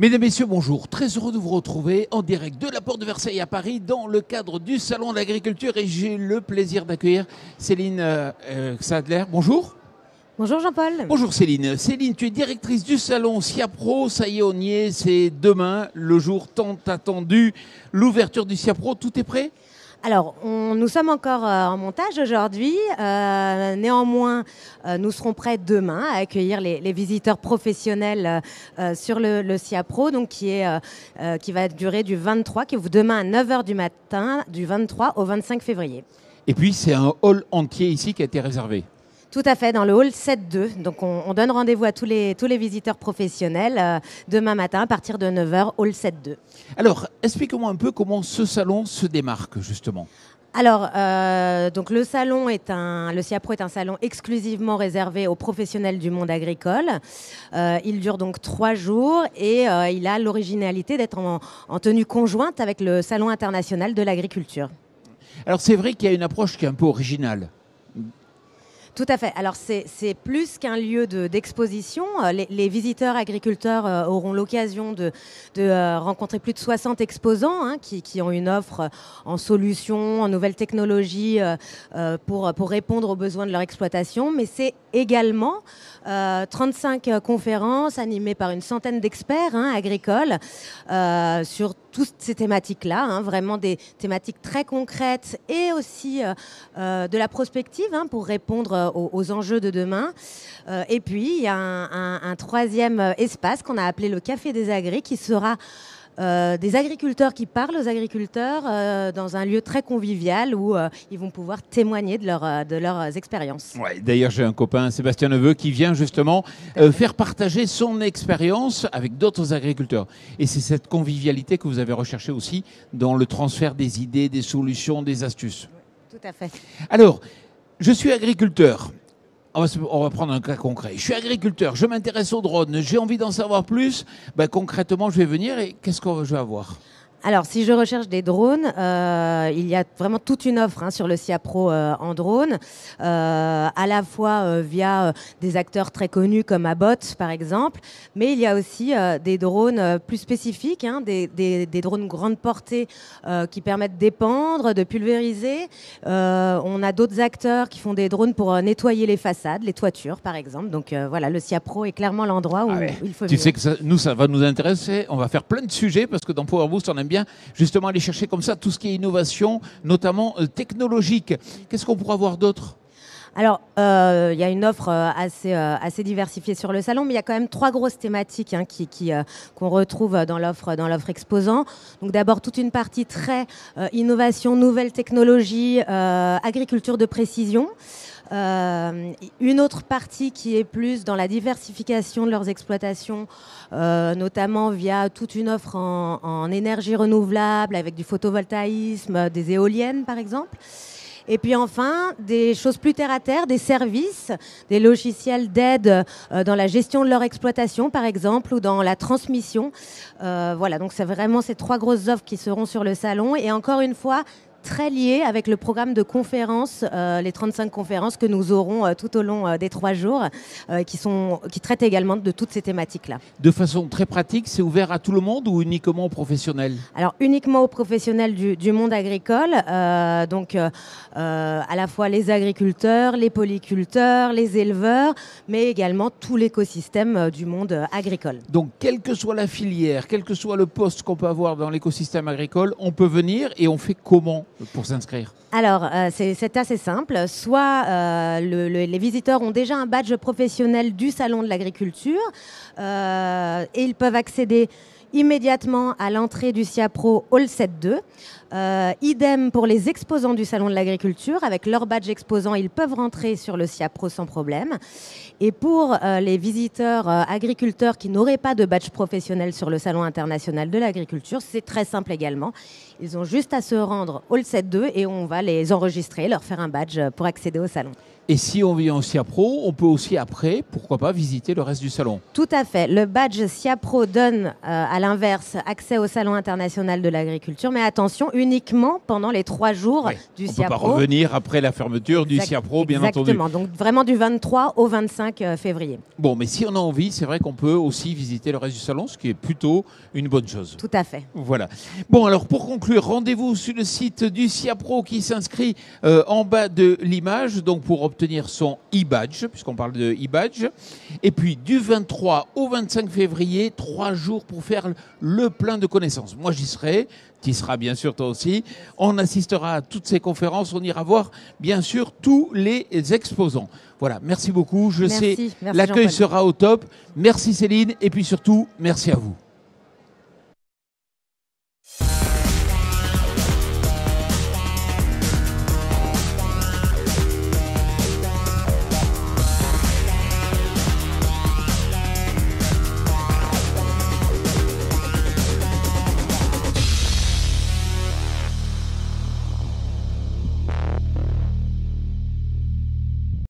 Mesdames, Messieurs, bonjour. Très heureux de vous retrouver en direct de la Porte de Versailles à Paris dans le cadre du Salon de l'Agriculture et j'ai le plaisir d'accueillir Céline Sadler. Bonjour. Bonjour Jean-Paul. Bonjour Céline. Céline, tu es directrice du salon SIAPRO. Ça y est, on y est. C'est demain, le jour tant attendu. L'ouverture du SIAPRO, tout est prêt ? Alors, nous sommes encore en montage aujourd'hui. Néanmoins, nous serons prêts demain à accueillir les visiteurs professionnels sur le SIAPRO, donc qui va durer du 23, qui ouvre demain à 9h du matin, du 23 au 25 février. Et puis, c'est un hall entier ici qui a été réservé. Tout à fait, dans le hall 7-2. Donc, on donne rendez-vous à tous les visiteurs professionnels demain matin à partir de 9h, hall 7-2. Alors, explique-moi un peu comment ce salon se démarque, justement. Alors, donc le SIAPRO est un salon exclusivement réservé aux professionnels du monde agricole. Il dure donc 3 jours et il a l'originalité d'être en tenue conjointe avec le Salon international de l'agriculture. Alors, c'est vrai qu'il y a une approche qui est un peu originale. Tout à fait. Alors, c'est plus qu'un lieu d'exposition. Les visiteurs agriculteurs auront l'occasion de rencontrer plus de 60 exposants qui ont une offre en solutions, en nouvelles technologies pour répondre aux besoins de leur exploitation. Mais c'est également 35 conférences animées par une centaine d'experts agricoles sur toutes ces thématiques-là, vraiment des thématiques très concrètes et aussi de la prospective pour répondre aux enjeux de demain. Et puis, il y a un troisième espace qu'on a appelé le Café des Agris qui sera des agriculteurs qui parlent aux agriculteurs dans un lieu très convivial où ils vont pouvoir témoigner de leurs expériences. Ouais, d'ailleurs, j'ai un copain, Sébastien Neveu, qui vient justement faire partager son expérience avec d'autres agriculteurs. Et c'est cette convivialité que vous avez recherchée aussi dans le transfert des idées, des solutions, des astuces. Tout à fait. Alors, je suis agriculteur. On va prendre un cas concret. Je suis agriculteur, je m'intéresse aux drones, j'ai envie d'en savoir plus. Concrètement, je vais venir et qu'est-ce que je vais avoir ? Alors, si je recherche des drones, il y a vraiment toute une offre sur le SIAPRO en drone, à la fois via des acteurs très connus comme Abbott, par exemple, mais il y a aussi des drones plus spécifiques, des drones grande portée qui permettent d'épandre, de pulvériser. On a d'autres acteurs qui font des drones pour nettoyer les façades, les toitures, par exemple. Donc voilà, le SIAPRO est clairement l'endroit où il faut venir. Tu sais que ça va nous intéresser. On va faire plein de sujets parce que dans Power Boost, on aime bien justement aller chercher comme ça tout ce qui est innovation, notamment technologique. Qu'est-ce qu'on pourra voir d'autre ? Alors, il y a une offre assez diversifiée sur le salon, mais il y a quand même 3 grosses thématiques qu'on retrouve dans l'offre exposant. Donc d'abord, toute une partie très innovation, nouvelles technologies, agriculture de précision. Une autre partie qui est plus dans la diversification de leurs exploitations, notamment via toute une offre en énergie renouvelable avec du photovoltaïsme, des éoliennes par exemple. Et puis enfin, des choses plus terre à terre, des services, des logiciels d'aide dans la gestion de leur exploitation par exemple ou dans la transmission. Voilà, donc c'est vraiment ces 3 grosses offres qui seront sur le salon et encore une fois, très lié avec le programme de conférences, les 35 conférences que nous aurons tout au long des 3 jours, qui traitent également de toutes ces thématiques-là. De façon très pratique, c'est ouvert à tout le monde ou uniquement aux professionnels ? Alors uniquement aux professionnels du monde agricole, donc à la fois les agriculteurs, les polyculteurs, les éleveurs, mais également tout l'écosystème du monde agricole. Donc quelle que soit la filière, quel que soit le poste qu'on peut avoir dans l'écosystème agricole, on peut venir et on fait comment pour s'inscrire ? Alors, c'est assez simple. Soit les visiteurs ont déjà un badge professionnel du Salon de l'Agriculture et ils peuvent accéder immédiatement à l'entrée du SIAPRO Hall 7-2. Idem pour les exposants du Salon de l'Agriculture. Avec leur badge exposant, ils peuvent rentrer sur le SIAPRO sans problème. Et pour les visiteurs agriculteurs qui n'auraient pas de badge professionnel sur le Salon international de l'agriculture, c'est très simple également. Ils ont juste à se rendre Hall 7-2 et on va les enregistrer, leur faire un badge pour accéder au salon. Et si on vient au SIAPRO, on peut aussi après, pourquoi pas, visiter le reste du salon. Tout à fait. Le badge SIAPRO donne, à l'inverse, accès au Salon international de l'agriculture. Mais attention, uniquement pendant les 3 jours du SIAPRO. On ne peut pas revenir après la fermeture du SIAPRO, bien entendu. Exactement. Donc vraiment du 23 au 25 février. Bon, mais si on a envie, c'est vrai qu'on peut aussi visiter le reste du salon, ce qui est plutôt une bonne chose. Tout à fait. Voilà. Bon, alors pour conclure, rendez-vous sur le site du SIAPRO qui s'inscrit en bas de l'image, donc pour obtenir son e-badge, puisqu'on parle de e-badge. Et puis du 23 au 25 février, 3 jours pour faire le plein de connaissances. Moi, j'y serai. Tu y seras bien sûr toi aussi. On assistera à toutes ces conférences. On ira voir bien sûr tous les exposants. Voilà, merci beaucoup. Je sais, l'accueil sera au top. Merci Céline et puis surtout, merci à vous.